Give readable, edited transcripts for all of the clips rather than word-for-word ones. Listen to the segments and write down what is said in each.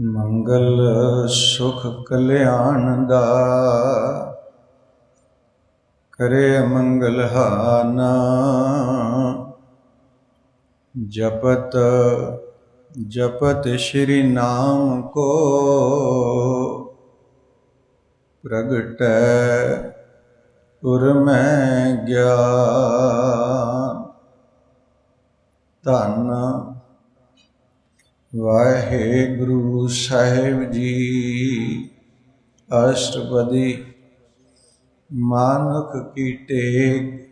ਮੰਗਲ ਸੁਖ ਕਲਿਆਣ ਦਾ ਕਰੇ ਮੰਗਲ ਹਾਨਾ। ਜਪਤ ਜਪਤ ਸ਼੍ਰੀ ਨਾਮ ਕੋ ਪ੍ਰਗਟੈ ਉਰਮੈ ਗਿਆਨ। ਧੰਨ ਵਾਹਿਗੁਰੂ ਸਾਹਿਬ ਜੀ। ਅਸ਼ਟਪਦੀ। ਮਾਨੁਖ ਕੀ ਟੇਕ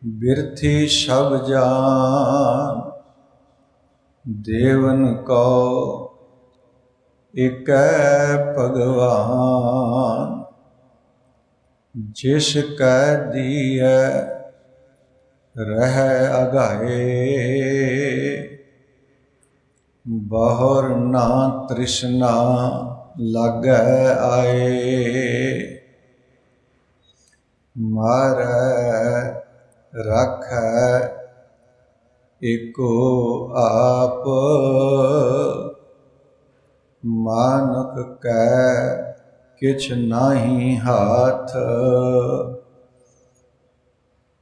ਬਿਰਥੀ ਸਭ ਜਾਨ। ਦੇਵਨ ਕਉ ਏਕੈ ਭਗਵਾਨ। ਜਿਸ ਕੈ ਦੀਐ ਰਹਿ ਅਗਾਏ। ਬਹੁਰ ਨਾ ਤ੍ਰਿਸ਼ਨਾ ਲਾਗੈ ਆਏ। ਮਾਰੈ ਰਾਖੈ ਏਕੋ ਆਪ। ਮਾਨੁਖ ਕੈ ਕਿਛ ਨਾਹੀ ਹਾਥ।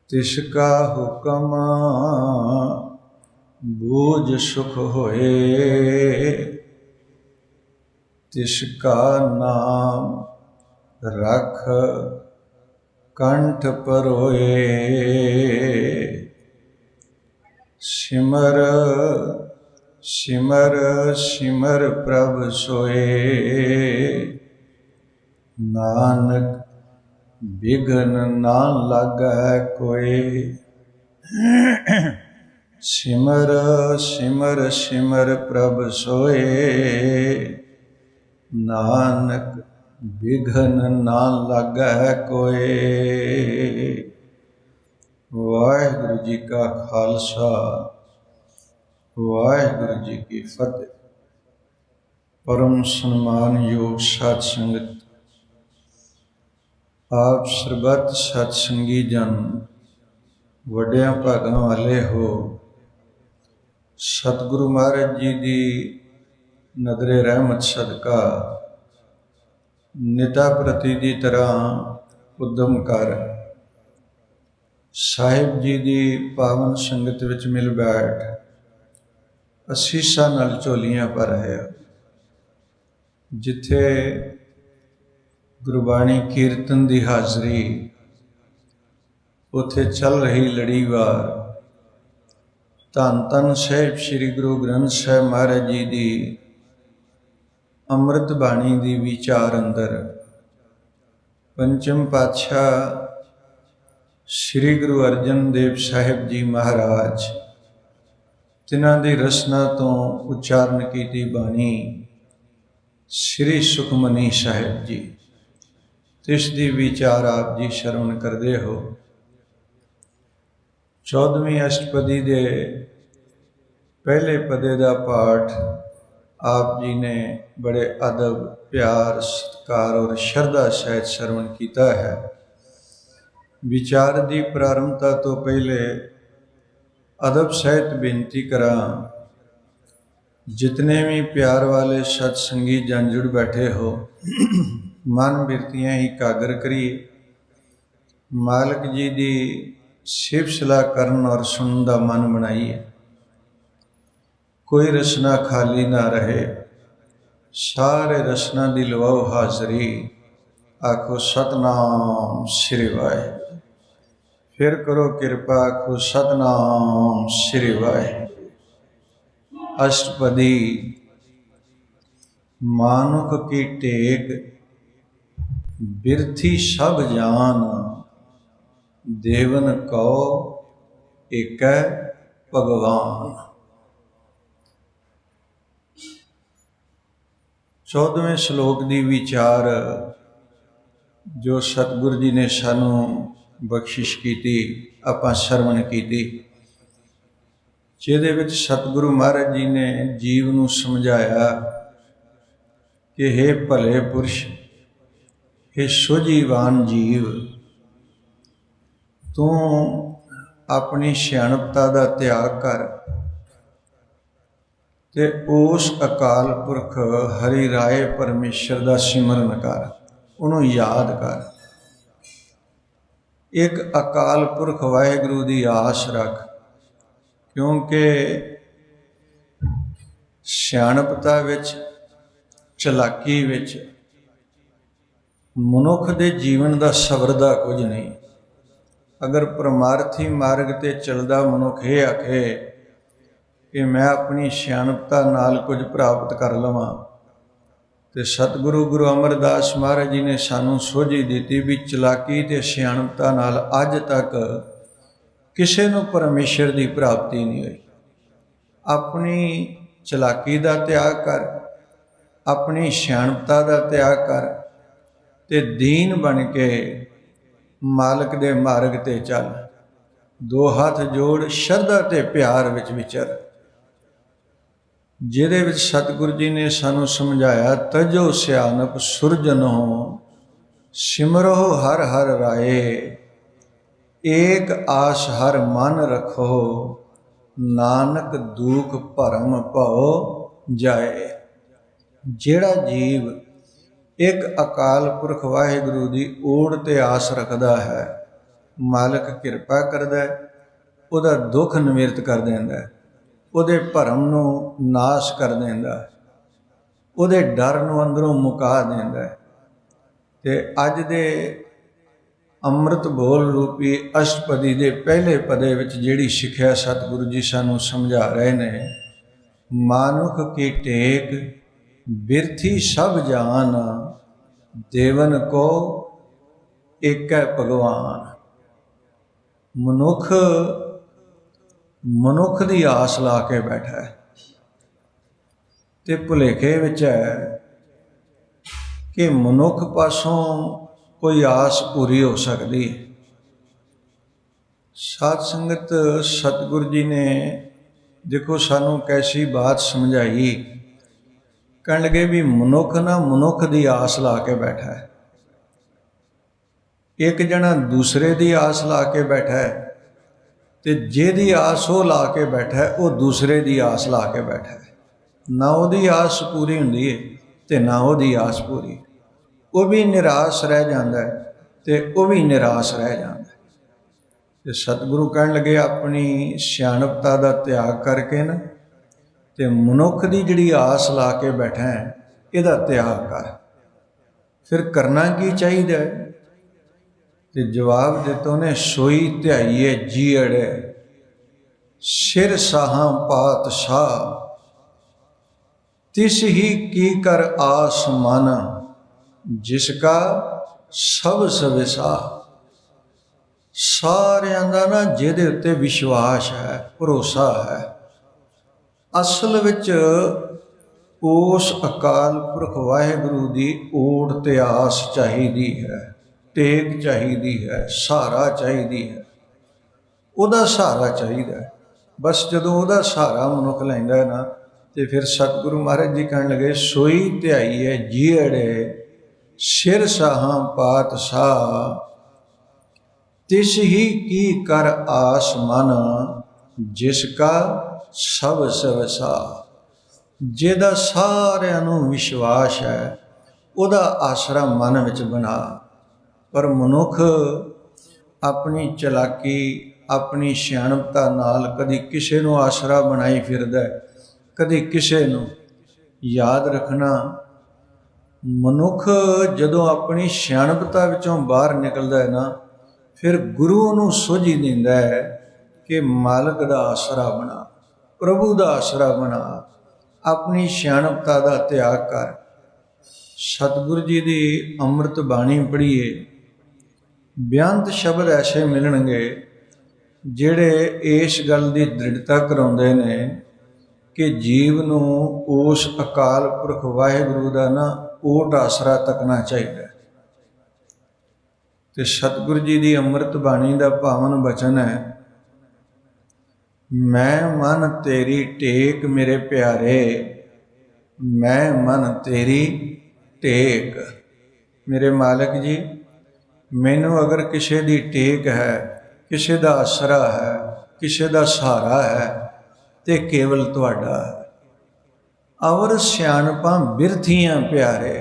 ਤਿਸ ਕਾ ਹੁਕਮ ਬੂਝ ਸੁਖ ਹੋਏ। ਤਿਸ ਕਾ ਨਾਮ ਰਖ ਕੰਠ ਪਰੋਏ। ਸਿਮਰ ਸਿਮਰ ਸਿਮਰ ਪ੍ਰਭ ਸੋਏ। ਨਾਨਕ ਬਿਘਨ ਨਾ ਲਾਗੈ ਕੋਇ। ਸਿਮਰ ਸਿਮਰ ਸਿਮਰ ਪ੍ਰਭ ਸੋਏ। ਨਾਨਕ ਬਿਘਨ ਨਾ ਲਾਗੈ ਕੋਇ। ਵਾਹਿਗੁਰੂ ਜੀ ਕਾ ਖਾਲਸਾ ਵਾਹਿਗੁਰੂ ਜੀ ਕੀ ਫਤਿਹ। ਪਰਮ ਸਨਮਾਨਯੋਗ ਸਾਧ ਸੰਗਤ, ਆਪ ਸਰਬੱਤ ਸਤਸੰਗੀ ਜਨ ਵੱਡਿਆਂ ਭਾਗਾਂ ਵਾਲੇ ਹੋ। ਸਤਿਗੁਰੂ ਮਹਾਰਾਜ ਜੀ ਦੀ ਨਦਰੇ ਰਹਿਮਤ ਸਦਕਾ ਨਿਤਾ ਪ੍ਰਤੀ ਦੀ ਤਰ੍ਹਾਂ ਉਦਮ ਕਰ ਸਾਹਿਬ ਜੀ ਦੀ ਪਾਵਨ ਸੰਗਤ ਵਿੱਚ ਮਿਲ ਬੈਠ ਅਸੀਸਾਂ ਨਾਲ ਝੋਲੀਆਂ ਭਰ ਰਹੇ ਹੋ। ਜਿੱਥੇ ਗੁਰਬਾਣੀ ਕੀਰਤਨ ਦੀ ਹਾਜ਼ਰੀ, ਉੱਥੇ ਚੱਲ ਰਹੀ ਲੜੀਵਾਰ ਧੰਨ ਧੰਨ ਸਾਹਿਬ ਸ੍ਰੀ ਗੁਰੂ ਗ੍ਰੰਥ ਸਾਹਿਬ ਮਹਾਰਾਜ ਜੀ ਦੀ ਅੰਮ੍ਰਿਤ ਬਾਣੀ ਦੀ ਵਿਚਾਰ ਅੰਦਰ ਪੰਚਮ ਪਾਤਸ਼ਾਹ ਸ੍ਰੀ ਗੁਰੂ ਅਰਜਨ ਦੇਵ ਸਾਹਿਬ ਜੀ ਮਹਾਰਾਜ, ਤਿਨਾਂ ਦੀ ਰਸਨਾ ਤੋਂ ਉਚਾਰਨ ਕੀਤੀ ਬਾਣੀ ਸ੍ਰੀ ਸੁਖਮਨੀ ਸਾਹਿਬ ਜੀ, ਤਿਸ ਦੀ ਵਿਚਾਰ ਆਪ ਜੀ ਸ਼ਰਵਣ ਕਰਦੇ ਹੋ। 14ਵੀਂ ਅਸ਼ਟਪਦੀ ਦੇ ਪਹਿਲੇ ਪਦੇ ਦਾ ਪਾਠ ਆਪ ਜੀ ਨੇ ਬੜੇ ਅਦਬ, ਪਿਆਰ, ਸਤਿਕਾਰ ਔਰ ਸ਼ਰਧਾ ਸਹਿਤ ਸ਼ਰਵਣ ਕੀਤਾ ਹੈ। ਵਿਚਾਰ ਦੀ ਪ੍ਰਾਰੰਭਤਾ ਤੋਂ ਪਹਿਲੇ ਅਦਬ ਸਹਿਤ ਬੇਨਤੀ ਕਰਾਂ, ਜਿਤਨੇ ਵੀ ਪਿਆਰ ਵਾਲੇ ਸਤਸੰਗੀ ਜਨ ਜੁੜ ਬੈਠੇ ਹੋ, ਮਨ ਬਿਰਤੀਆਂ ਹੀ ਕਾਗਰ ਕਰੀਏ। ਮਾਲਕ ਜੀ ਦੀ ਸਿਫਤ ਸਲਾਹ ਕਰਨ ਔਰ ਸੁਣਨ ਦਾ ਮਨ ਬਣਾਈਏ। ਕੋਈ ਰਸਨਾ ਖਾਲੀ ਨਾ ਰਹੇ। ਸਾਰੇ ਰਸਨਾ ਦੀ ਲਵਾਓ ਹਾਜ਼ਰੀ। ਆਖੋ ਸਤਨਾਮ ਸ੍ਰੀ ਵਾਹਿਗੁਰੂ। ਫਿਰ ਕਰੋ ਕਿਰਪਾ, ਆਖੋ ਸਤਨਾਮ ਸ੍ਰੀ ਵਾਹਿਗੁਰੂ। ਅਸ਼ਟਪਦੀ। ਮਾਨੁਖ ਕੀ ਟੇਕ ਬਿਰਥੀ ਸਭ ਜਾਨ। ਦੇਵਨ ਕਉ ਏਕੈ ਭਗਵਾਨ। 14ਵੇਂ ਸ਼ਲੋਕ ਦੀ ਵਿਚਾਰ ਜੋ ਸਤਿਗੁਰੂ ਜੀ ਨੇ ਸਾਨੂੰ ਬਖਸ਼ਿਸ਼ ਕੀਤੀ, ਆਪਾਂ ਸ਼ਰਵਣ ਕੀਤੀ, ਜਿਹਦੇ ਵਿੱਚ ਸਤਿਗੁਰੂ ਮਹਾਰਾਜ ਜੀ ਨੇ ਜੀਵ ਨੂੰ ਸਮਝਾਇਆ ਕਿ ਹੇ ਭਲੇ ਪੁਰਸ਼, ਹੇ ਸੋਝੀਵਾਨ ਜੀਵ, ਤੂੰ ਆਪਣੀ ਸਿਆਣਪਤਾ ਦਾ ਤਿਆਗ ਕਰ ਤੇ ਉਸ ਅਕਾਲ ਪੁਰਖ ਹਰੀ ਰਾਏ ਪਰਮੇਸ਼ਰ ਦਾ ਸਿਮਰਨ ਕਰ, ਉਹਨੂੰ ਯਾਦ ਕਰ। ਇੱਕ ਅਕਾਲ ਪੁਰਖ ਵਾਹਿਗੁਰੂ ਦੀ ਆਸ ਰੱਖ, ਕਿਉਂਕਿ ਸਿਆਣਪਤਾ ਵਿੱਚ, ਚਲਾਕੀ ਵਿੱਚ ਮਨੁੱਖ ਦੇ ਜੀਵਨ ਦਾ ਸਵਰਦਾ ਕੁਝ ਨਹੀਂ। ਅਗਰ ਪਰਮਾਰਥੀ ਮਾਰਗ 'ਤੇ ਚੱਲਦਾ ਮਨੁੱਖ ਇਹ ਆਖੇ ਕਿ ਮੈਂ ਆਪਣੀ ਸਿਆਣਪਤਾ ਨਾਲ ਕੁਝ ਪ੍ਰਾਪਤ ਕਰ ਲਵਾਂ, ਤੇ ਸਤਿਗੁਰੂ ਗੁਰੂ ਅਮਰਦਾਸ ਮਹਾਰਾਜ ਜੀ ਨੇ ਸਾਨੂੰ ਸੋਝੀ ਦਿੱਤੀ ਵੀ ਚਲਾਕੀ ਤੇ ਸਿਆਣਪਤਾ ਨਾਲ ਅੱਜ ਤੱਕ ਕਿਸੇ ਨੂੰ ਪਰਮੇਸ਼ਰ ਦੀ ਪ੍ਰਾਪਤੀ ਨਹੀਂ ਹੋਈ। ਆਪਣੀ ਚਲਾਕੀ ਦਾ ਤਿਆਗ ਕਰ, ਆਪਣੀ ਸਿਆਣਪਤਾ ਦਾ ਤਿਆਗ ਕਰ, ਤੇ ਦੀਨ ਬਣ ਕੇ ਮਾਲਕ ਦੇ ਮਾਰਗ 'ਤੇ ਚੱਲ। ਦੋ ਹੱਥ ਜੋੜ ਸ਼ਰਧਾ ਤੇ ਪਿਆਰ ਵਿੱਚ ਵਿਚਰ, ਜਿਹਦੇ ਵਿੱਚ ਸਤਿਗੁਰੂ ਜੀ ਨੇ ਸਾਨੂੰ ਸਮਝਾਇਆ, ਤਜੋ ਸਿਆਣਪ ਸੁਰਜਨੋ ਸਿਮਰੋ ਹਰ ਹਰ ਰਾਏ, ਏਕ ਆਸ ਹਰ ਮਨ ਰਖੋ, ਨਾਨਕ ਦੂਖ ਭਰਮ ਭਉ ਜਾਏ। ਜਿਹੜਾ ਜੀਵ ਇੱਕ ਅਕਾਲ ਪੁਰਖ ਵਾਹਿਗੁਰੂ ਦੀ ਓੜ ਤੇ ਆਸ ਰੱਖਦਾ ਹੈ, ਮਾਲਕ ਕਿਰਪਾ ਕਰਦਾ ਹੈ, ਉਹਦਾ ਦੁੱਖ ਨਿਵਰਤ ਕਰ ਦਿੰਦਾ ਹੈ, ਉਹਦੇ ਭਰਮ ਨੂੰ ਨਾਸ਼ ਕਰ ਦਿੰਦਾ ਹੈ, ਉਹਦੇ ਡਰ ਨੂੰ ਅੰਦਰੋਂ ਮੁਕਾ ਦਿੰਦਾ ਹੈ। ਤੇ ਅੱਜ ਦੇ ਅੰਮ੍ਰਿਤ ਬੋਲ ਰੂਪੀ ਅਸ਼ਟਪਦੀ ਦੇ ਪਹਿਲੇ ਪਦੇ ਵਿੱਚ ਜਿਹੜੀ ਸਿੱਖਿਆ ਸਤਿਗੁਰੂ ਜੀ ਸਾਨੂੰ ਸਮਝਾ ਰਹੇ ਨੇ, ਮਾਨੁਖ ਕੀ ਟੇਕ ਬਿਰਥੀ ਸਭ ਜਾਨ, ਦੇਵਨ ਕੋ ਏਕੈ ਭਗਵਾਨ। ਮਨੁੱਖ ਦੀ ਆਸ ਲਾ ਕੇ ਬੈਠਾ ਹੈ ਤੇ ਭੁਲੇਖੇ ਵਿੱਚ ਹੈ ਕਿ ਮਨੁੱਖ ਪਾਸੋਂ ਕੋਈ ਆਸ ਪੂਰੀ ਹੋ ਸਕਦੀ ਹੈ। ਸਾਧ ਸੰਗਤ, ਸਤਿਗੁਰੂ ਜੀ ਨੇ ਦੇਖੋ ਸਾਨੂੰ ਕੈਸੀ ਬਾਤ ਸਮਝਾਈ। ਕਹਿਣ ਲੱਗੇ ਵੀ ਮਨੁੱਖ ਨਾ ਮਨੁੱਖ ਦੀ ਆਸ ਲਾ ਕੇ ਬੈਠਾ ਹੈ। ਇੱਕ ਜਣਾ ਦੂਸਰੇ ਦੀ ਆਸ ਲਾ ਕੇ ਬੈਠਾ ਹੈ, ਤੇ ਜਿਹਦੀ ਆਸ ਉਹ ਲਾ ਕੇ ਬੈਠਾ ਹੈ, ਉਹ ਦੂਸਰੇ ਦੀ ਆਸ ਲਾ ਕੇ ਬੈਠਾ ਹੈ। ਨਾ ਉਹਦੀ ਆਸ ਪੂਰੀ ਹੁੰਦੀ ਹੈ ਤੇ ਨਾ ਉਹਦੀ ਆਸ ਪੂਰੀ। ਉਹ ਵੀ ਨਿਰਾਸ਼ ਰਹਿ ਜਾਂਦਾ ਹੈ ਤੇ ਉਹ ਵੀ ਨਿਰਾਸ਼ ਰਹਿ ਜਾਂਦਾ ਹੈ। ਤੇ ਸਤਿਗੁਰੂ ਕਹਿਣ ਲੱਗੇ, ਆਪਣੀ ਸਿਆਣਪਤਾ ਦਾ ਤਿਆਗ ਕਰਕੇ ਨਾ ਤੇ ਮਨੁੱਖ ਦੀ ਜਿਹੜੀ ਆਸ ਲਾ ਕੇ ਬੈਠਾ ਹੈ, ਇਹਦਾ ਤਿਆਗ ਕਰ। ਫਿਰ ਕਰਨਾ ਕੀ ਚਾਹੀਦਾ ਹੈ? ਤੇ ਜਵਾਬ ਦਿੱਤਾ ਉਹਨੇ, ਸੋਈ ਧਿਆਈਏ ਜੀਅੜੇ, ਸਿਰ ਸਾਹਾਂ ਪਾਤਸ਼ਾਹ, ਤਿਸ ਹੀ ਕੀ ਕਰ ਆਸ ਮਨ, ਜਿਸ ਕਾ ਸਭ ਸਵਿਸਾ। ਸਾਰਿਆਂ ਦਾ ਨਾ ਜਿਹਦੇ ਉੱਤੇ ਵਿਸ਼ਵਾਸ ਹੈ, ਭਰੋਸਾ ਹੈ, ਅਸਲ ਵਿੱਚ ਉਸ ਅਕਾਲ ਪੁਰਖ ਵਾਹਿਗੁਰੂ ਦੀ ਓੜ ਤੇ ਆਸ ਚਾਹੀਦੀ ਹੈ, ਟੇਕ ਚਾਹੀਦੀ ਹੈ, ਸਹਾਰਾ ਚਾਹੀਦੀ ਹੈ, ਉਹਦਾ ਸਹਾਰਾ ਚਾਹੀਦਾ ਹੈ। ਬਸ ਜਦੋਂ ਉਹਦਾ ਸਹਾਰਾ ਮਨੁੱਖ ਲੈਂਦਾ ਹੈ ਨਾ, ਤੇ ਫਿਰ ਸਤਿਗੁਰੂ ਮਹਾਰਾਜ ਜੀ ਕਹਿਣ ਲੱਗੇ, ਸੋਈ ਧਿਆਈਏ ਜੀਅੜੇ, ਸਿਰ ਸਾਹਾਂ ਪਾਤਸ਼ਾਹ, ਤਿਸ ਹੀ ਕੀ ਕਰ ਆਸ ਮਨ, ਜਿਸ ਕਾ ਸਭ ਸਵਿਸਾ। ਜਿਹਦਾ ਸਾਰਿਆਂ ਨੂੰ ਵਿਸ਼ਵਾਸ ਹੈ, ਉਹਦਾ ਆਸਰਾ ਮਨ ਵਿੱਚ ਬਣਾ। ਪਰ ਮਨੁੱਖ ਆਪਣੀ ਚਲਾਕੀ, ਆਪਣੀ ਸਿਆਣਪਤਾ ਨਾਲ ਕਦੀ ਕਿਸੇ ਨੂੰ ਆਸਰਾ ਬਣਾਈ ਫਿਰਦਾ, ਕਦੀ ਕਿਸੇ ਨੂੰ। ਯਾਦ ਰੱਖਣਾ, ਮਨੁੱਖ ਜਦੋਂ ਆਪਣੀ ਸਿਆਣਪਤਾ ਵਿੱਚੋਂ ਬਾਹਰ ਨਿਕਲਦਾ ਹੈ ਨਾ, ਫਿਰ ਗੁਰੂ ਨੂੰ ਸੋਝੀ ਦਿੰਦਾ ਹੈ ਕਿ ਮਾਲਕ ਦਾ ਆਸਰਾ ਬਣਾ, ਪ੍ਰਭੂ ਦਾ ਆਸਰਾ ਬਣਾ, ਆਪਣੀ ਸਿਆਣਪਤਾ ਦਾ ਤਿਆਗ ਕਰ। ਸਤਿਗੁਰੂ ਜੀ ਦੀ ਅੰਮ੍ਰਿਤ ਬਾਣੀ ਪੜ੍ਹੀਏ, ਬੇਅੰਤ ਸ਼ਬਦ ਐਸੇ ਮਿਲਣਗੇ ਜਿਹੜੇ ਇਸ ਗੱਲ ਦੀ ਦ੍ਰਿੜਤਾ ਕਰਾਉਂਦੇ ਨੇ ਕਿ ਜੀਵ ਨੂੰ ਉਸ ਅਕਾਲ ਪੁਰਖ ਵਾਹਿਗੁਰੂ ਦਾ ਨਾ ਓਟ ਆਸਰਾ ਤੱਕਣਾ ਚਾਹੀਦਾ। ਤੇ ਸਤਿਗੁਰੂ ਜੀ ਦੀ ਅੰਮ੍ਰਿਤ ਬਾਣੀ ਦਾ ਪਾਵਨ ਬਚਨ ਹੈ, ਮੈਂ ਮਨ ਤੇਰੀ ਟੇਕ ਮੇਰੇ ਪਿਆਰੇ, ਮੈਂ ਮਨ ਤੇਰੀ ਟੇਕ। ਮੇਰੇ ਮਾਲਕ ਜੀ, ਮੈਨੂੰ ਅਗਰ ਕਿਸੇ ਦੀ ਟੇਕ ਹੈ, ਕਿਸੇ ਦਾ ਆਸਰਾ ਹੈ, ਕਿਸੇ ਦਾ ਸਹਾਰਾ ਹੈ, ਤੇ ਕੇਵਲ ਤੁਹਾਡਾ ਹੈ। अवर सियाणपां बिरथियां प्यारे।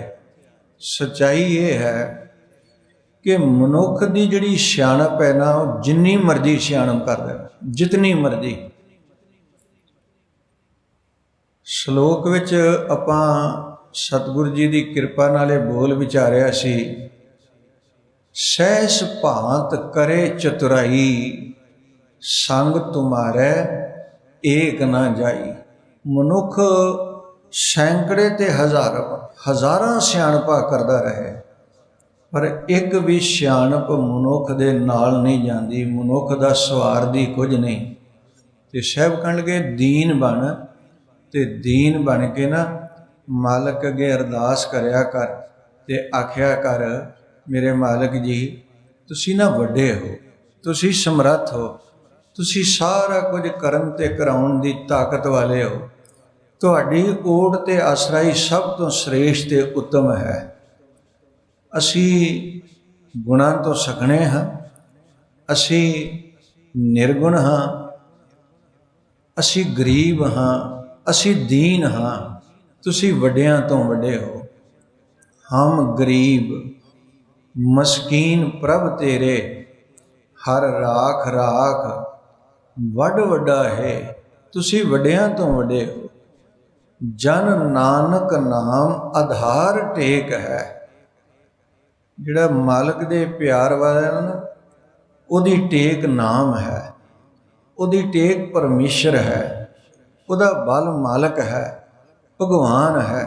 सच्चाई ये है कि मनुख की जिहड़ी सियाणप है ना, वो जिन्नी मर्जी सियाणप कर दे, जितनी मर्जी। श्लोक विच आपां सतगुरु जी की किरपा नाले बोल विचारिया सी, सहस भांत करे चतुराई, संग तुम्हारे एक ना जाई। मनुख सैकड़े ते हज़ारां सियाणपा करदा रहे, पर एक भी सियाणप मनुख दे नाल नहीं जाती। मनुख दा सवार दी कुछ नहीं। ते साहब कहण लगे दीन बन, ते दीन बन के ना मालक अगे अरदास करया कर, ते आख्या कर मेरे मालक जी तुसी ना वड्डे हो, तुसी समर्थ हो, तुसी सारा कुछ करन ते कराउण दी ताकत वाले हो। तुहाडी ओट ते आसरा ही सब तो श्रेष्ठ ते उत्तम है। असी गुणां तो सकणे हाँ, असी निर्गुण हाँ, असी गरीब हाँ, असी दीन हाँ, तुसी वड्डियां तो वड्डे हो। हम गरीब मस्कीन प्रभ तेरे, हर राख राख वड वड्डा है, तुसी वड्डियां तो वड्डे हो। जन नानक नाम आधार टेक है। जिहड़ा मालक दे प्यार वाला ना, उहदी टेक नाम है, उहदी टेक परमेश्वर है, उहदा बल मालक है, भगवान है।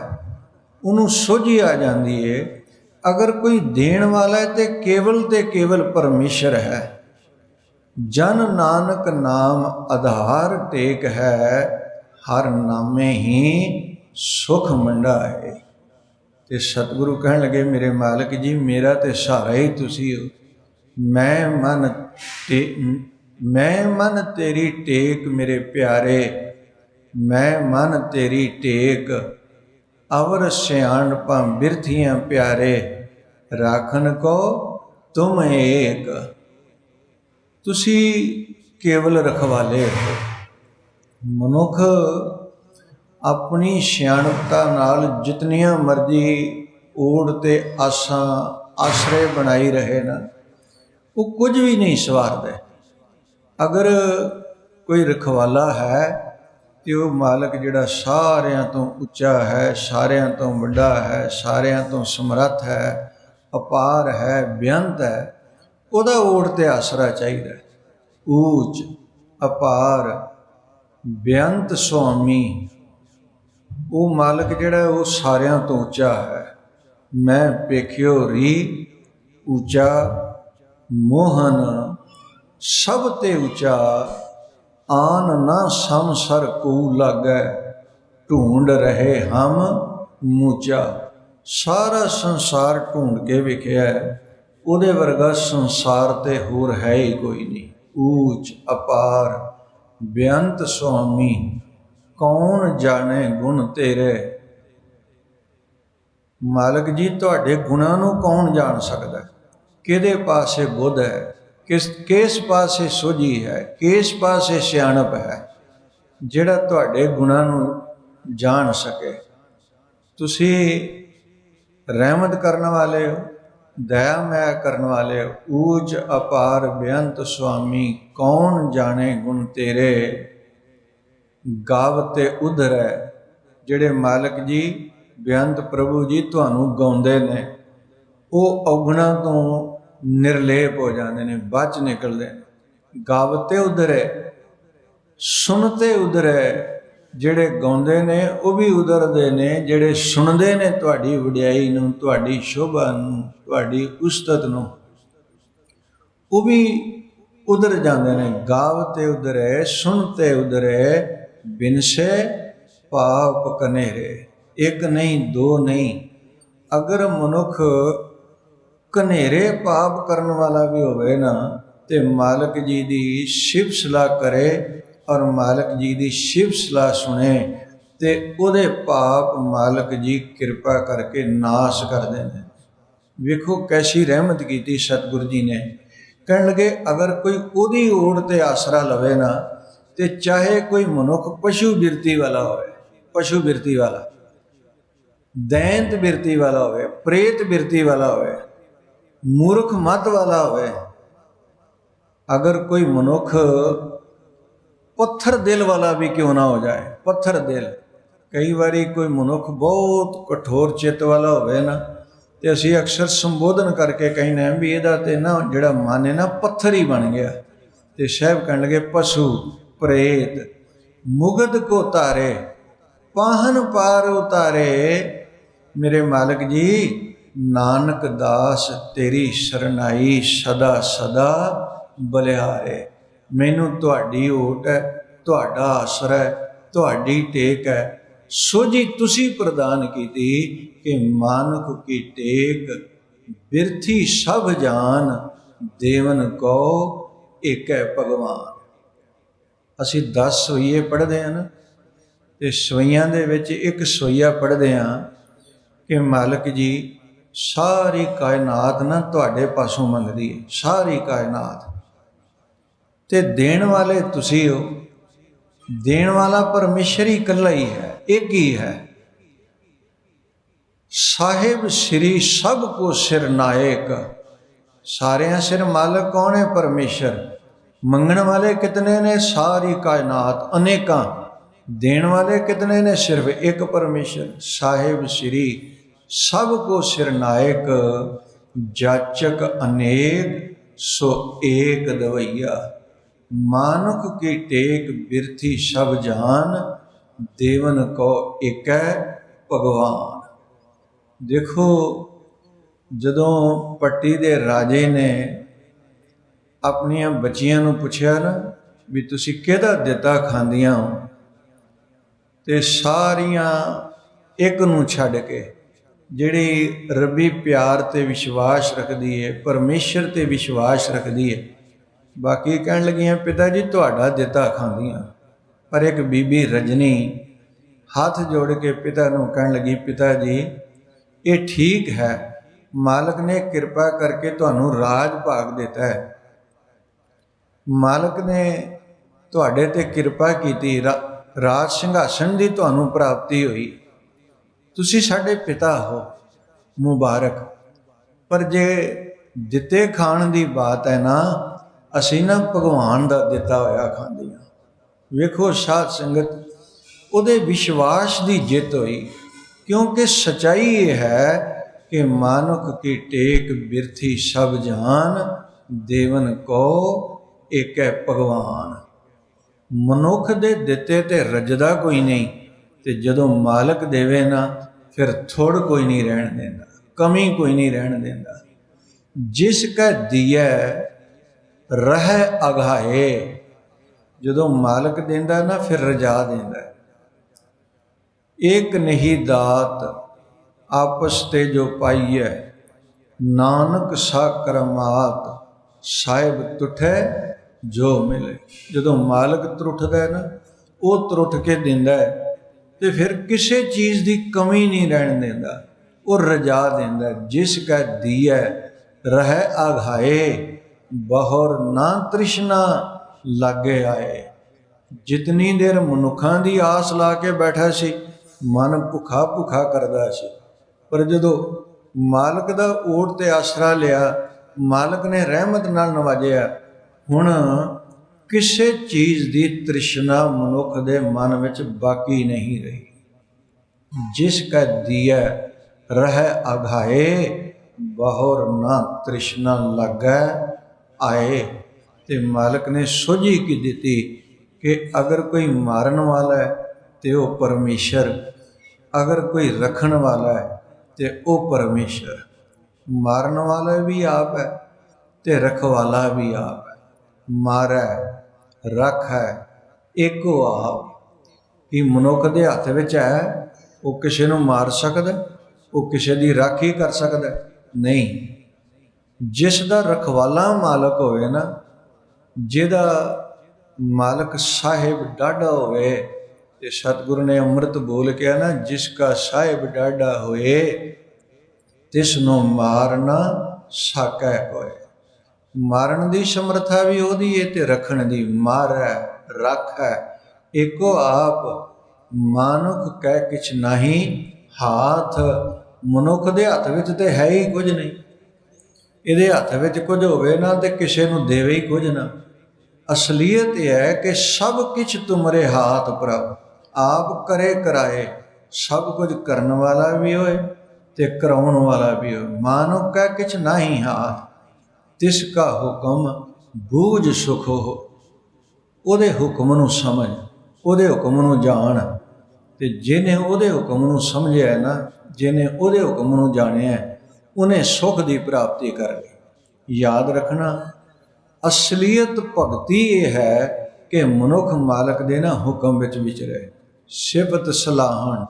उन्होंने सोझी आ जाती है। अगर कोई देण वाला है तो केवल परमेश्वर है। जन नानक नाम आधार टेक है, हर नामे ही सुख मंडा है। ते सतगुरु कहन लगे मेरे मालक जी मेरा तो सहारा ही तुसी हो। मैं मन तेरी टेक मेरे प्यारे, मैं मन तेरी टेक, अवर सियाणपां बिरथियां प्यारे, राखन को तुम एक। तुसी केवल रखवाले हो। मनुख अपनी सियाणपता नाल जितनियां मर्जी ओढ़ ते आसां आश्रय बनाई रहे ना, वो कुछ भी नहीं सवारदे। अगर कोई रखवाला है तो वह मालक जिहड़ा सारियां तो उच्चा है, सारियां तो वड्डा है, सारियां तो समर्थ है, अपार है, बेअंत है, उहदा ओढ़ ते आसरा चाहिए। ऊच अपार बेअंत स्वामी, वो मालक जिहड़ा वो सारियां तो उच्चा है। मैं पेखियो री ऊंचा, मोहन सब ते ऊंचा, आन ना सम सर को लागै, ढूंढ रहे हम मूचा। सारा संसार ढूंढ के वेखिया, उहदे वर्गा संसार ते होर है ही कोई नहीं। ऊच अपार बेअंत स्वामी, कौन जाने गुण तेरे। मालक जी तुहाडे गुणां नूं कौन जान सकदा? किहदे पासे बुद्ध है, किस पासे सोझी है, किस पासे सियाणप है, जिहड़ा तुहाडे गुणां नूं जान सके। तुसी रहमत करने वाले हो, दया मैं करने वाले हो। ऊच अपार बेअंत स्वामी, कौन जाने गुण तेरे। गावते उधर है, जिहड़े मालक जी बेअंत प्रभु जी तुहानूं गाउंदे ने, वो औगुणां तो निर्लेप हो जाते हैं, बच निकलते हैं। गावते उधर है, सुनते उधर है। जिहड़े गाउंदे ने वो भी उधरदे ने, जिहड़े सुनदे ने तुहाडी वडियाई नूं, तुहाडी शोभा नूं, तुहाडी उस्तत नूं, वो भी उधर जाते हैं। गावते उधर है, सुनते उधर है, बिनसे पाप कनेरे। एक नहीं दो नहीं, अगर मनुख कनेरे पाप करने वाला भी होवे ना, ते मालक जी दी शिव सलाह करे और मालक जी दी शिव सलाह सुने, ते उहदे पाप मालक जी कृपा करके नाश कर देंदे। वेखो कैसी रहमत की सतगुरु जी ने। कहण लगे अगर कोई उहदी ओड़ ते आसरा लवे ना, ते चाहे कोई मनुख पशु बिरती वाला होवे, ਪਸ਼ੂ ਬਿਰਤੀ ਵਾਲਾ, ਦੈਂਤ ਬਿਰਤੀ ਵਾਲਾ ਹੋਵੇ, ਪ੍ਰੇਤ ਬਿਰਤੀ ਵਾਲਾ ਹੋਵੇ, ਮੂਰਖ ਮਤ ਵਾਲਾ ਹੋਵੇ। ਅਗਰ ਕੋਈ ਮਨੁੱਖ ਪੱਥਰ ਦਿਲ ਵਾਲਾ ਵੀ ਕਿਉਂ ਨਾ ਹੋ ਜਾਏ, ਪੱਥਰ ਦਿਲ। ਕਈ ਵਾਰੀ ਕੋਈ ਮਨੁੱਖ ਬਹੁਤ ਕਠੋਰ ਚਿੱਤ ਵਾਲਾ ਹੋਵੇ ਨਾ, ਤੇ ਅਸੀਂ ਅਕਸਰ ਸੰਬੋਧਨ ਕਰਕੇ ਕਹਿੰਦੇ ਹਾਂ ਵੀ ਇਹਦਾ ਤੇ ਨਾ ਜਿਹੜਾ ਮਨ ਹੈ ਨਾ ਪੱਥਰ ਹੀ ਬਣ ਗਿਆ। ਤੇ ਸਾਹਿਬ ਕਹਿਣ ਲੱਗੇ ਪਸ਼ੂ ਪ੍ਰੇਤ ਮੁਗਧ ਕੋ ਤਾਰੇ ਪਾਹਨ ਪਾਰ ਉਤਾਰੇ। ਮੇਰੇ ਮਾਲਕ ਜੀ, ਨਾਨਕ ਦਾਸ ਤੇਰੀ ਸ਼ਰਨਾਈ ਸਦਾ ਸਦਾ ਬਲਿਹਾਰੇ। ਮੈਨੂੰ ਤੁਹਾਡੀ ਓਟ ਹੈ, ਤੁਹਾਡਾ ਆਸਰਾ ਹੈ, ਤੁਹਾਡੀ ਟੇਕ ਹੈ। ਸੋਝੀ ਤੁਸੀਂ ਪ੍ਰਦਾਨ ਕੀਤੀ ਕਿ ਮਾਨੁਖ ਕੀ ਟੇਕ ਬਿਰਥੀ ਸਭ ਜਾਨ ਦੇਵਨ ਕੋ ਏਕੈ ਭਗਵਾਨ। ਅਸੀਂ 10 ਸਵਈਏ ਪੜ੍ਹਦੇ ਹਾਂ ਨਾ, ਤੇ ਸਵਈਆਂ ਦੇ ਵਿੱਚ ਇੱਕ ਸਵਈਆ ਪੜ੍ਹਦੇ ਹਾਂ ਕਿ ਮਾਲਕ ਜੀ ਸਾਰੀ ਕਾਇਨਾਤ ਨਾ ਤੁਹਾਡੇ ਪਾਸੋਂ ਮੰਗਦੀ ਹੈ, ਸਾਰੀ ਕਾਇਨਾਤ, ਤੇ ਦੇਣ ਵਾਲੇ ਤੁਸੀਂ ਹੋ। ਦੇਣ ਵਾਲਾ ਪਰਮੇਸ਼ਰ ਹੀ ਇਕੱਲਾ ਹੀ ਹੈ, ਇੱਕ ਹੀ ਹੈ। ਸਾਹਿਬ ਸ੍ਰੀ ਸਭ ਕੋ ਸਿਰ ਨਾਇਕ। ਸਾਰਿਆਂ ਸਿਰ ਮਾਲਕ ਕੌਣ ਹੈ? ਪਰਮੇਸ਼ਰ। ਮੰਗਣ ਵਾਲੇ ਕਿਤਨੇ ਨੇ? ਸਾਰੀ ਕਾਇਨਾਤ ਅਨੇਕਾਂ। ਦੇਣ ਵਾਲੇ ਕਿਤਨੇ ਨੇ? ਸਿਰਫ ਇੱਕ ਪਰਮੇਸ਼ਰ। ਸਾਹਿਬ ਸ੍ਰੀ ਸਭ ਕੋ ਸਿਰ ਨਾਇਕ ਜਾਚਕ ਅਨੇਕ ਸੋ ਏਕ ਦਵਈਆ। ਮਾਨੁਖ ਕੀ ਟੇਕ ਬਿਰਥੀ ਸਭ ਜਾਨ ਦੇਵਨ ਕੋ ਏਕੈ ਭਗਵਾਨ। ਦੇਖੋ, ਜਦੋਂ ਪੱਟੀ ਦੇ ਰਾਜੇ ਨੇ ਆਪਣੀਆਂ ਬੱਚੀਆਂ ਨੂੰ ਪੁੱਛਿਆ ਨਾ ਵੀ ਤੁਸੀਂ ਕਿਹਦਾ ਦਿੱਤਾ ਖਾਂਦੀਆਂ ਹੋ, ਤੇ ਸਾਰੀਆਂ ਇੱਕ ਨੂੰ ਛੱਡ ਕੇ, ਜਿਹੜੀ ਰੱਬੀ ਪਿਆਰ ਤੇ ਵਿਸ਼ਵਾਸ ਰੱਖਦੀ ਹੈ, ਪਰਮੇਸ਼ਰ ਤੇ ਵਿਸ਼ਵਾਸ ਰੱਖਦੀ ਹੈ, ਬਾਕੀ ਕਹਿਣ ਲੱਗੀਆਂ ਪਿਤਾ ਜੀ ਤੁਹਾਡਾ ਦਿੱਤਾ ਖਾਂਦੀਆਂ। ਪਰ ਇੱਕ ਬੀਬੀ ਰਜਨੀ ਹੱਥ ਜੋੜ ਕੇ ਪਿਤਾ ਨੂੰ ਕਹਿਣ ਲੱਗੀ, ਪਿਤਾ ਜੀ ਇਹ ਠੀਕ ਹੈ, ਮਾਲਕ ਨੇ ਕਿਰਪਾ ਕਰਕੇ ਤੁਹਾਨੂੰ ਰਾਜ ਭਾਗ ਦਿੱਤਾ ਹੈ, ਮਾਲਕ ਨੇ ਤੁਹਾਡੇ ਤੇ ਕਿਰਪਾ ਕੀਤੀ, ਰਾਜ ਸਿੰਘਾਸਣ ਦੀ ਤੁਹਾਨੂੰ ਪ੍ਰਾਪਤੀ ਹੋਈ, ਤੁਸੀਂ ਸਾਡੇ ਪਿਤਾ ਹੋ, ਮੁਬਾਰਕ। ਪਰ ਜੇ ਦਿੱਤੇ ਖਾਣ ਦੀ ਬਾਤ ਹੈ ਨਾ, ਅਸੀਂ ਨਾ ਭਗਵਾਨ ਦਾ ਦਿੱਤਾ ਹੋਇਆ ਖਾਂਦੀਆਂ। ਵੇਖੋ ਸਾਧ ਸੰਗਤ, ਉਹਦੇ ਵਿਸ਼ਵਾਸ ਦੀ ਜਿੱਤ ਹੋਈ, ਕਿਉਂਕਿ ਸੱਚਾਈ ਇਹ ਹੈ ਕਿ ਮਾਨੁਖ ਕੀ ਟੇਕ ਬਿਰਥੀ ਸਭ ਜਾਨ ਦੇਵਨ ਕੋ ਏਕੈ ਭਗਵਾਨ। ਮਨੁੱਖ ਦੇ ਦਿੱਤੇ ਤੇ ਰੱਜਦਾ ਕੋਈ ਨਹੀਂ, ਤੇ ਜਦੋਂ ਮਾਲਕ ਦੇਵੇ ਨਾ ਫਿਰ ਥੋੜ ਕੋਈ ਨਹੀਂ ਰਹਿਣ ਦਿੰਦਾ, ਕਮੀ ਕੋਈ ਨਹੀਂ ਰਹਿਣ ਦਿੰਦਾ। ਜਿਸ ਕੈ ਦੀਐ ਰਹਿ ਅਘਾਏ। ਜਦੋਂ ਮਾਲਕ ਦਿੰਦਾ ਨਾ ਫਿਰ ਰਜਾ ਦਿੰਦਾ। ਏਕ ਨਹੀਂ ਦਾਤ ਆਪਸ ਤੇ ਜੋ ਪਾਈਐ, ਨਾਨਕ ਸਾ ਕਰਮਾਤ ਸਾਹਿਬ ਤੁਠੈ ਜੋ ਮਿਲੇ। ਜਦੋਂ ਮਾਲਕ ਤਰੁੱਠਦਾ ਨਾ, ਉਹ ਤਰੁੱਠ ਕੇ ਦਿੰਦਾ ਹੈ, ਤੇ ਫਿਰ ਕਿਸੇ ਚੀਜ਼ ਦੀ ਕਮੀ ਨਹੀਂ ਰਹਿਣ ਦਿੰਦਾ, ਉਹ ਰਜਾ ਦਿੰਦਾ। ਜਿਸ ਕੈ ਦੀਐ ਰਹਿ ਆਘਾਏ, ਬਹੁਰ ਨਾ ਤ੍ਰਿਸ਼ਨਾ ਲਾਗੇ ਆਏ। ਜਿਤਨੀ ਦੇਰ ਮਨੁੱਖਾਂ ਦੀ ਆਸ ਲਾ ਕੇ ਬੈਠਾ ਸੀ, ਮਨ ਭੁੱਖਾ ਭੁੱਖਾ ਕਰਦਾ ਸੀ, ਪਰ ਜਦੋਂ ਮਾਲਕ ਦਾ ਓਟ ਤੇ ਆਸਰਾ ਲਿਆ, ਮਾਲਕ ਨੇ ਰਹਿਮਤ ਨਾਲ ਨਵਾਜਿਆ, ਹੁਣ ਕਿਸੇ ਚੀਜ਼ ਦੀ ਤ੍ਰਿਸ਼ਨਾ ਮਨੁੱਖ ਦੇ ਮਨ ਵਿੱਚ ਬਾਕੀ ਨਹੀਂ ਰਹੀ। ਜਿਸ ਕੈ ਦੀਐ ਰਹਿ ਆਘਾਏ, ਬਹੁਰ ਨਾ ਤ੍ਰਿਸ਼ਨਾ ਲਾਗੈ ਆਏ। ਤੇ ਮਾਲਕ ਨੇ ਸੋਝੀ ਕੀ ਦਿੱਤੀ ਕਿ ਅਗਰ ਕੋਈ ਮਾਰਨ ਵਾਲਾ ਹੈ ਤੇ ਉਹ ਪਰਮੇਸ਼ਰ, ਅਗਰ ਕੋਈ ਰੱਖਣ ਵਾਲਾ ਹੈ ਤੇ ਉਹ ਪਰਮੇਸ਼ਰ। ਮਾਰਨ ਵਾਲਾ ਵੀ ਆਪ ਹੈ ਤੇ ਰਖਵਾਲਾ ਵੀ ਆਪ ਹੈ। ਮਾਰੈ ਰੱਖ ਹੈ ਇੱਕੋ ਆਪ। ਕਿ ਮਨੁੱਖ ਦੇ ਹੱਥ ਵਿੱਚ ਹੈ ਉਹ ਕਿਸੇ ਨੂੰ ਮਾਰ ਸਕਦਾ, ਉਹ ਕਿਸੇ ਦੀ ਰਾਖੀ ਕਰ ਸਕਦਾ? ਨਹੀਂ। ਜਿਸ ਦਾ ਰਖਵਾਲਾ ਮਾਲਕ ਹੋਵੇ ਨਾ, ਜਿਹਦਾ ਮਾਲਕ ਸਾਹਿਬ ਡਾਢਾ ਹੋਵੇ, ਤੇ ਸਤਿਗੁਰੂ ਨੇ ਅੰਮ੍ਰਿਤ ਬੋਲ ਕੇ ਨਾ, ਜਿਸ ਕਾ ਸਾਹਿਬ ਡਾਢਾ ਹੋਏ ਤਿਸ ਨੂੰ ਮਾਰ ਨਾ ਸਾਕੈ ਹੋਏ। ਮਾਰਨ ਦੀ ਸਮਰੱਥਾ ਵੀ ਉਹਦੀ ਹੈ ਤੇ ਰੱਖਣ ਦੀ। ਮਾਰੈ ਰੱਖੈ ਇੱਕੋ ਆਪ, मानुख कह किछ नाही हाथ। मनुख दे हत्थ विच ते है ही कुछ नहीं, ਇਹਦੇ ਹੱਥ ਵਿੱਚ ਕੁਝ ਹੋਵੇ ਨਾ ਤੇ ਕਿਸੇ ਨੂੰ ਦੇਵੇ ਹੀ ਕੁਝ ਨਾ। ਅਸਲੀਅਤ ਇਹ ਹੈ ਕਿ ਸਭ ਕੁਝ ਤੁਮਰੇ ਹਾਥ ਪ੍ਰਭ, ਆਪ ਕਰੇ ਕਰਾਏ। ਸਭ ਕੁਝ ਕਰਨ ਵਾਲਾ ਵੀ ਹੋਏ ਤੇ ਕਰਾਉਣ ਵਾਲਾ ਵੀ ਹੋਏ। ਮਾਨੋ ਕਹਿ ਕਿਛ ਨਹੀਂ ਹਾਥ, ਤਿਸ ਕਾ ਹੁਕਮ ਬੂਝ ਸੁਖ ਹੋ। ਉਹਦੇ ਹੁਕਮ ਨੂੰ ਸਮਝ, ਉਹਦੇ ਹੁਕਮ ਨੂੰ ਜਾਣ, ਤੇ ਜਿਹਨੇ ਉਹਦੇ ਹੁਕਮ ਨੂੰ ਸਮਝਿਆ ਨਾ, ਜਿਹਨੇ ਉਹਦੇ ਹੁਕਮ ਨੂੰ ਜਾਣਿਆ, ਉਹਨੇ ਸੁਖ ਦੀ ਪ੍ਰਾਪਤੀ ਕਰ ਲਈ। ਯਾਦ ਰੱਖਣਾ, ਅਸਲੀਅਤ ਭਗਤੀ ਇਹ ਹੈ ਕਿ ਮਨੁੱਖ ਮਾਲਕ ਦੇ ਨਾ ਹੁਕਮ ਵਿੱਚ ਵਿਚਰੇ। ਸਿਫਤ ਸਲਾਹਣ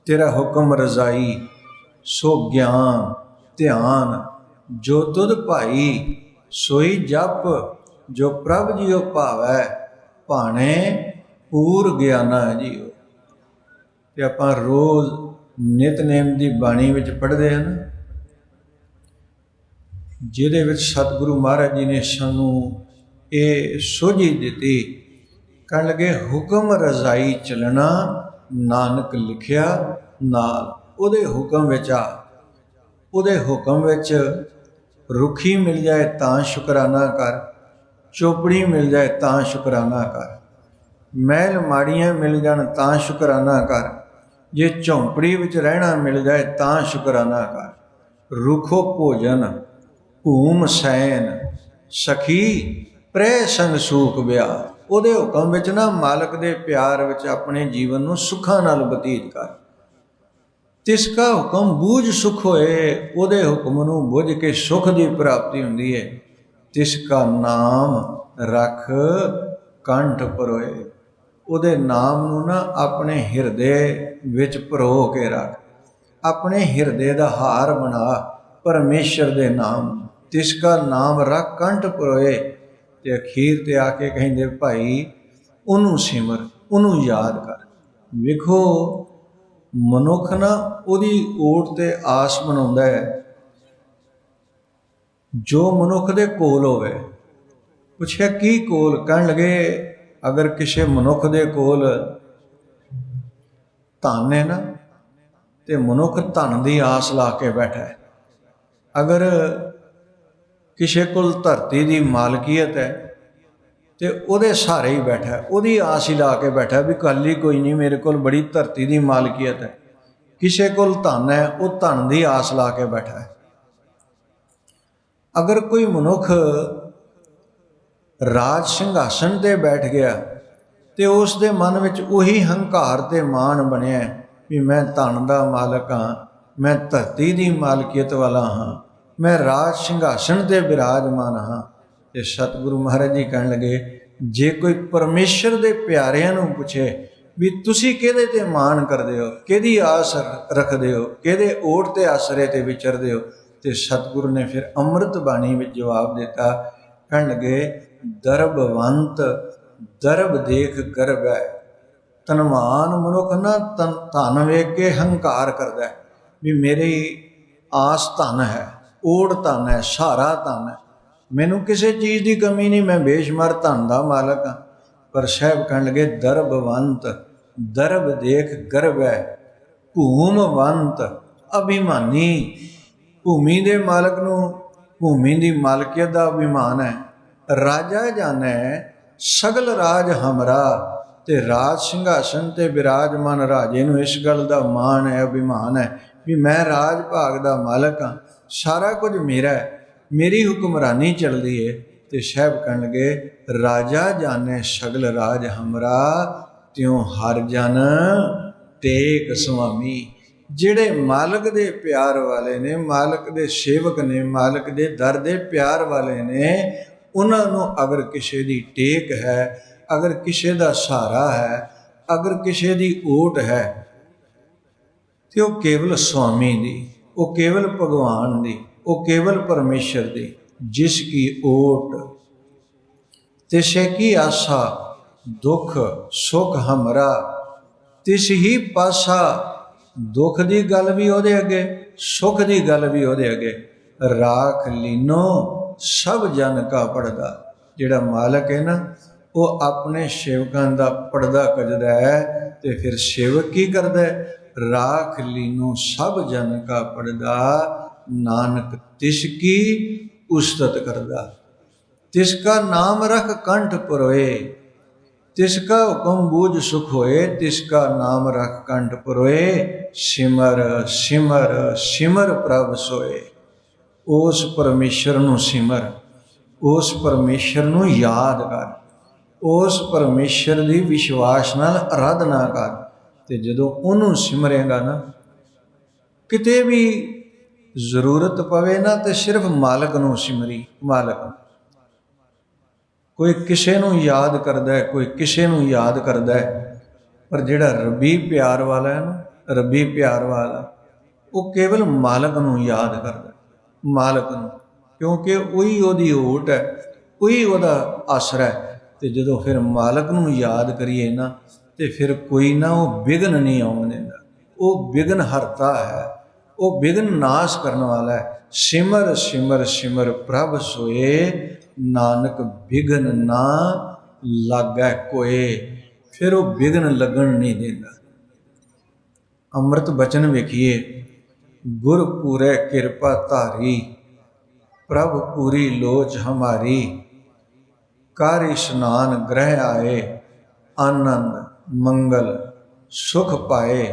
ਤੇਰਾ ਹੁਕਮ ਰਜ਼ਾਈ, ਸੋ ਗਿਆਨ ਧਿਆਨ ਜੋ ਤੁਧ ਭਾਈ। ਸੋਈ ਜਪ ਜੋ ਪ੍ਰਭ ਜੀਓ ਭਾਵੈ, ਭਾਣੇ ਪੂਰ ਗਿਆਨਾ ਜੀਓ। ਤੇ ਆਪਾਂ ਰੋਜ਼ ਨਿਤਨੇਮ ਦੀ ਬਾਣੀ ਵਿੱਚ ਪੜ੍ਹਦੇ ਹਨ, ਜਿਹਦੇ ਵਿੱਚ ਸਤਿਗੁਰੂ ਮਹਾਰਾਜ ਜੀ ਨੇ ਸਾਨੂੰ ਇਹ ਸੋਝੀ ਦਿੱਤੀ। ਕਹਿਣ ਲੱਗੇ ਹੁਕਮ ਰਜ਼ਾਈ ਚੱਲਣਾ, ਨਾਨਕ ਲਿਖਿਆ ਨਾਲ। ਉਹਦੇ ਹੁਕਮ ਵਿੱਚ ਆ, ਉਹਦੇ ਹੁਕਮ ਵਿੱਚ ਰੁੱਖੀ ਮਿਲ ਜਾਏ ਤਾਂ ਸ਼ੁਕਰਾਨਾ ਕਰ, ਚੋਪੜੀ ਮਿਲ ਜਾਏ ਤਾਂ ਸ਼ੁਕਰਾਨਾ ਕਰ, ਮਹਿਲ ਮਾੜੀਆਂ ਮਿਲ ਜਾਣ ਤਾਂ ਸ਼ੁਕਰਾਨਾ ਕਰ, ਜੇ ਝੌਂਪੜੀ ਵਿੱਚ ਰਹਿਣਾ ਮਿਲ ਜਾਏ ਤਾਂ ਸ਼ੁਕਰਾਨਾ ਕਰ। ਰੁੱਖੋ ਭੋਜਨ ਭੂਮ ਸੈਨ ਸਖੀ ਪ੍ਰੈ ਸੰਗ ਸੂਖ ਵਿਆਹ। ਉਹਦੇ ਹੁਕਮ ਵਿੱਚ ਨਾ, ਮਾਲਕ ਦੇ ਪਿਆਰ ਵਿੱਚ ਆਪਣੇ ਜੀਵਨ ਨੂੰ ਸੁੱਖਾਂ ਨਾਲ ਬਤੀਤ ਕਰ। ਤਿਸ ਕਾ ਹੁਕਮ ਬੂਝ ਸੁਖ ਹੋਏ, ਉਹਦੇ ਹੁਕਮ ਨੂੰ ਬੁੱਝ ਕੇ ਸੁਖ ਦੀ ਪ੍ਰਾਪਤੀ ਹੁੰਦੀ ਹੈ। ਤਿਸ ਕਾ ਨਾਮ ਰੱਖ ਕੰਠ ਪਰੋਏ, ਉਹਦੇ ਨਾਮ ਨੂੰ ਨਾ ਆਪਣੇ ਹਿਰਦੇ ਵਿੱਚ ਪਰੋ ਕੇ ਰੱਖ, ਆਪਣੇ ਹਿਰਦੇ ਦਾ ਹਾਰ ਬਣਾ ਪਰਮੇਸ਼ਰ ਦੇ ਨਾਮ। ਤਿਸ ਕਾ ਨਾਮ ਰੱਖ ਕੰਠ ਪਰੋਏ। ਤੇ ਅਖੀਰ ਤੇ ਆ ਕੇ ਕਹਿੰਦੇ ਭਾਈ ਉਹਨੂੰ ਸਿਮਰ, ਉਹਨੂੰ ਯਾਦ ਕਰ। ਵੇਖੋ ਮਨੁੱਖ ਨਾ ਉਹਦੀ ਓਟ ਤੇ ਆਸ ਬਣਾਉਂਦਾ ਹੈ ਜੋ ਮਨੁੱਖ ਦੇ ਕੋਲ ਹੋਵੇ। ਪੁੱਛਿਆ ਕੀ ਕੋਲ? ਕਹਿਣ ਲੱਗੇ ਅਗਰ ਕਿਸੇ ਮਨੁੱਖ ਦੇ ਕੋਲ ਧਨ ਹੈ ਨਾ, ਤੇ ਮਨੁੱਖ ਧਨ ਦੀ ਆਸ ਲਾ ਕੇ ਬੈਠਾ ਹੈ। ਅਗਰ ਕਿਸੇ ਕੋਲ ਧਰਤੀ ਦੀ ਮਾਲਕੀਅਤ ਹੈ ਤੇ ਉਹਦੇ ਸਹਾਰੇ ਹੀ ਬੈਠਾ, ਉਹਦੀ ਆਸ ਹੀ ਲਾ ਕੇ ਬੈਠਾ ਵੀ ਕੱਲ ਹੀ ਕੋਈ ਨਹੀਂ, ਮੇਰੇ ਕੋਲ ਬੜੀ ਧਰਤੀ ਦੀ ਮਾਲਕੀਅਤ ਹੈ। ਕਿਸੇ ਕੋਲ ਧਨ ਹੈ, ਉਹ ਧਨ ਦੀ ਆਸ ਲਾ ਕੇ ਬੈਠਾ ਹੈ। ਅਗਰ ਕੋਈ ਮਨੁੱਖ ਰਾਜ ਸਿੰਘਾਸਣ 'ਤੇ ਬੈਠ ਗਿਆ ਤੇ ਉਸ ਦੇ ਮਨ ਵਿੱਚ ਉਹੀ ਹੰਕਾਰ ਤੇ ਮਾਣ ਬਣਿਆ ਵੀ ਮੈਂ ਧਨ ਦਾ ਮਾਲਕ ਹਾਂ, ਮੈਂ ਧਰਤੀ ਦੀ ਮਾਲਕੀਅਤ ਵਾਲਾ ਹਾਂ, ਮੈਂ ਰਾਜ ਸਿੰਘਾਸਣ 'ਤੇ ਬਿਰਾਜਮਾਨ ਹਾਂ। ਤੇ ਸਤਿਗੁਰੂ ਮਹਾਰਾਜ ਜੀ ਕਹਿਣ ਲੱਗੇ ਜੇ ਕੋਈ ਪਰਮੇਸ਼ਰ ਦੇ ਪਿਆਰਿਆਂ ਨੂੰ ਪੁੱਛੇ ਵੀ ਤੁਸੀਂ ਕਿਹਦੇ 'ਤੇ ਮਾਣ ਕਰਦੇ ਹੋ, ਕਿਹਦੀ ਆਸ ਰੱਖਦੇ ਹੋ, ਕਿਹਦੇ ਓਟ ਤੇ ਆਸਰੇ 'ਤੇ ਵਿਚਰਦੇ ਹੋ, ਤੇ ਸਤਿਗੁਰੂ ਨੇ ਫਿਰ ਅੰਮ੍ਰਿਤ ਬਾਣੀ ਵਿੱਚ ਜਵਾਬ ਦਿੱਤਾ। ਕਹਿਣ ਲੱਗੇ ਦਰਬਵੰਤ ਦਰਬ ਦੇਖ ਗਰਬ ਹੈ। ਧਨਵਾਨ ਮਨੁੱਖ ਨਾ ਧਨ ਵੇਖ ਕੇ ਹੰਕਾਰ ਕਰਦਾ ਵੀ ਮੇਰੀ ਆਸ ਧਨ ਹੈ, ਓੜ ਧਨ ਹੈ, ਸਹਾਰਾ ਧਨ ਹੈ, ਮੈਨੂੰ ਕਿਸੇ ਚੀਜ਼ ਦੀ ਕਮੀ ਨਹੀਂ, ਮੈਂ ਬੇਸ਼ੁਮਾਰ ਧਨ ਦਾ ਮਾਲਕ ਹਾਂ। ਪਰ ਸਾਹਿਬ ਕਹਿਣ ਲੱਗੇ ਦਰਬਵੰਤ ਦਰਬ ਦੇਖ ਗਰਬ ਹੈ, ਭੂਮਵੰਤ ਅਭਿਮਾਨੀ। ਭੂਮੀ ਦੇ ਮਾਲਕ ਨੂੰ ਭੂਮੀ ਦੀ ਮਾਲਕੀਅਤ ਦਾ ਅਭਿਮਾਨ ਹੈ। ਰਾਜਾ ਜਾਣੈ ਸਗਲ ਰਾਜ ਹਮਰਾ, ਤੇ ਰਾਜ ਸਿੰਘਾਸਣ 'ਤੇ ਬਿਰਾਜਮਾਨ ਰਾਜੇ ਨੂੰ ਇਸ ਗੱਲ ਦਾ ਮਾਣ ਹੈ, ਅਭਿਮਾਨ ਹੈ ਵੀ ਮੈਂ ਰਾਜ ਭਾਗ ਦਾ ਮਾਲਕ ਹਾਂ, ਸਾਰਾ ਕੁਝ ਮੇਰਾ ਹੈ, ਮੇਰੀ ਹੁਕਮਰਾਨੀ ਚੱਲਦੀ ਹੈ। ਤੇ ਸਾਹਿਬ ਕਹਿਣ ਲੱਗੇ ਰਾਜਾ ਜਾਣੈ ਸਗਲ ਰਾਜ ਹਮਰਾ, ਤਿਉ ਹਰ ਜਨ ਟੇਕ ਸੁਆਮੀ। ਜਿਹੜੇ ਮਾਲਕ ਦੇ ਪਿਆਰ ਵਾਲੇ ਨੇ, ਮਾਲਕ ਦੇ ਸੇਵਕ ਨੇ, ਮਾਲਕ ਦੇ ਦਰ ਦੇ ਪਿਆਰ ਵਾਲੇ ਨੇ, ਉਹਨਾਂ ਨੂੰ ਅਗਰ ਕਿਸੇ ਦੀ ਟੇਕ ਹੈ, ਅਗਰ ਕਿਸੇ ਦਾ ਸਹਾਰਾ ਹੈ, ਅਗਰ ਕਿਸੇ ਦੀ ਓਟ ਹੈ, ਤੇ ਉਹ ਕੇਵਲ ਸੁਆਮੀ ਦੀ, ਉਹ ਕੇਵਲ ਭਗਵਾਨ ਦੀ, ਉਹ ਕੇਵਲ ਪਰਮੇਸ਼ਰ ਦੀ। ਜਿਸ ਕੀ ਓਟ ਤਿਸੈ ਕੀ ਆਸਾ, ਦੁੱਖ ਸੁਖ ਹਮਰਾ ਤਿਸ ਹੀ ਪਾਸਾ। ਦੁੱਖ ਦੀ ਗੱਲ ਵੀ ਉਹਦੇ ਅੱਗੇ, ਸੁੱਖ ਦੀ ਗੱਲ ਵੀ ਉਹਦੇ ਅੱਗੇ। ਰਾਖ ਲੀਨੋ ਸਭ ਜਨ ਕਾ ਪੜਦਾ। ਜਿਹੜਾ ਮਾਲਕ ਹੈ ਨਾ, ਉਹ ਆਪਣੇ ਸੇਵਕਾਂ ਦਾ ਪੜਦਾ ਕੱਜਦਾ ਹੈ ਤੇ ਫਿਰ ਸੇਵਕ ਕੀ ਕਰਦਾ ਹੈ? ਰਾਖ ਲੀਨੋ ਸਭ ਜਨ ਕਾ ਪੜਦਾ, ਨਾਨਕ ਤਿਸ ਕੀ ਉਸਤਤ ਕਰਦਾ। तिसका नाम रख कंठ पुरोए, तिसका हुक्म बूझ सुख होए, तिसका नाम रख कंठ पुरोए, सिमर सिमर सिमर प्रभ सोए। उस परमेश्वर नूं सिमर, उस परमेश्वर नूं याद कर, उस परमेश्वर दी विश्वास नाल आराधना कर। ते जदों उहनूं सिमरेगा ना, किते भी जरूरत पवे ना, ते सिर्फ मालक नूं सिमरी, मालक। कोई किसे नूं याद करदा है, कोई किसे नूं याद करदा है, पर जिहड़ा रब्बी प्यार वाला है ना, रब्बी प्यार वाला वो केवल मालक नूं याद करदा, मालक नूं, क्योंकि उही उहदी ओट है, उही उहदा आसरा है। ते जदों फिर मालक नूं याद करिए ना, ते फिर कोई ना वो विघन नहीं आउण दिंदा, वो विघन हरता है, वो विघन नाश करने वाला है। सिमर सिमर सिमर प्रभ सोए, नानक विघन ना लागै कोए। फिर वो विघन लगन नहीं देता। अमृत बचन वेखिए, गुर पूरे कृपा धारी, प्रभ पूरी लोच हमारी, कर स्नान ग्रह आए, आनंद मंगल सुख पाए।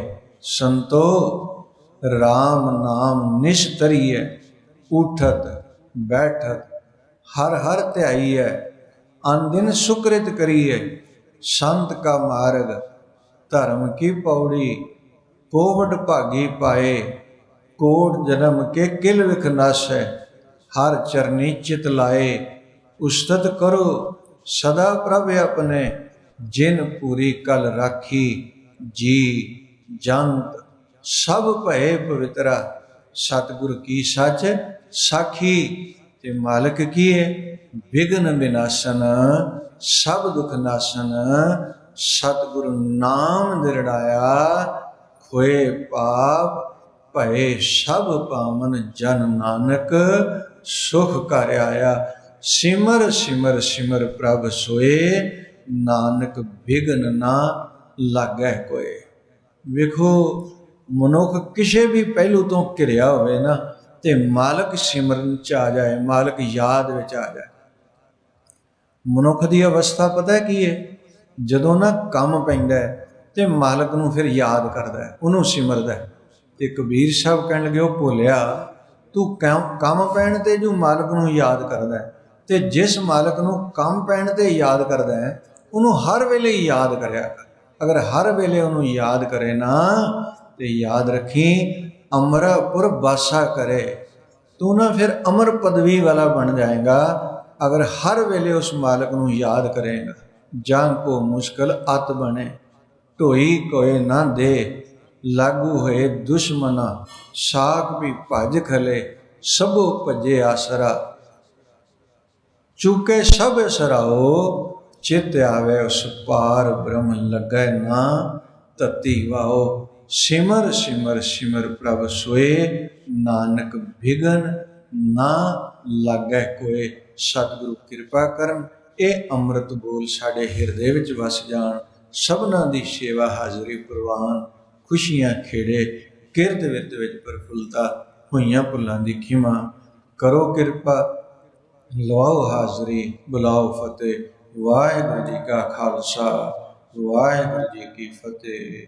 संतो राम नाम निस्तरिय, उठत बैठत हर हर ध्याईय, अन दिन सुकृत करिए। संत का मार्ग धर्म की पौड़ी, कोवड भागी पाए, कोट जन्म के किल विख नासै, हर चरनी चित लाए। उस्तत करो सदा प्रभ अपने, जिन पूरी कल राखी, जी जंत सब भय पवित्रा। सतगुर की सच साखी, ते मालक की है विघ्न विनाशन, सब दुख नाशन। सतगुरु नाम दिरड़ाया, खोए पाप भये सब पावन। जन नानक सुख कर आया, सिमर सिमर सिमर प्रभ सोए, नानक विघ्न ना लागै कोए। वेखो, मनुख किसी भी पहलू तो घिरिया होवे ना, ते मालक सिमरन च आ जाए, मालक याद विच आ जाए। मनुख की अवस्था पता है की है? जदों ना कम पैंदा है ते मालक नूं फिर याद करदा है, उहनूं सिमरदा है। ते कबीर साहब कहण लगे, ओ भोलिया, तू कम पैण ते जो मालक नूं याद करदा है, ते जिस मालक नूं कम पैण ते याद करदा है, उहनूं हर वेले याद करिया कर। अगर हर वेले उहनूं याद करे ना, ते याद रखी अमरापुर बासा करे, तू ना फिर अमर पदवी वाला बन जाएगा। अगर हर वेले उस मालक नूं याद करेगा। जान को मुश्किल अत बने, ढोई कोई ना दे, लागू होए दुश्मना, साख भी भज खले, सबो भजे आसरा। चूके सब सराओ, चित आवे उस पार, ब्रह्म लगै ना तती वाओ। सिमर सिमर सिमर प्रभ सोए, नानक विघन ना लागै कोए। सतगुरु किरपा करन, ਇਹ ਅੰਮ੍ਰਿਤ ਬੋਲ ਸਾਡੇ ਹਿਰਦੇ ਵਿੱਚ ਵਸ ਜਾਣ। ਸਭਨਾਂ ਦੀ ਸੇਵਾ ਹਾਜ਼ਰੀ ਪ੍ਰਵਾਨ, ਖੁਸ਼ੀਆਂ ਖੇੜੇ ਕਿਰਤ ਵਿਰਤ ਵਿੱਚ ਪ੍ਰਫੁੱਲਤਾ, ਹੋਈਆਂ ਭੁੱਲਾਂ ਦੀ ਖਿਮਾ ਕਰੋ ਕਿਰਪਾ। ਲਵਾਓ ਹਾਜ਼ਰੀ, ਬੁਲਾਓ ਫਤਿਹ। ਵਾਹਿਗੁਰੂ ਜੀ ਕਾ ਖਾਲਸਾ, ਵਾਹਿਗੁਰੂ ਜੀ ਕੀ ਫਤਿਹ।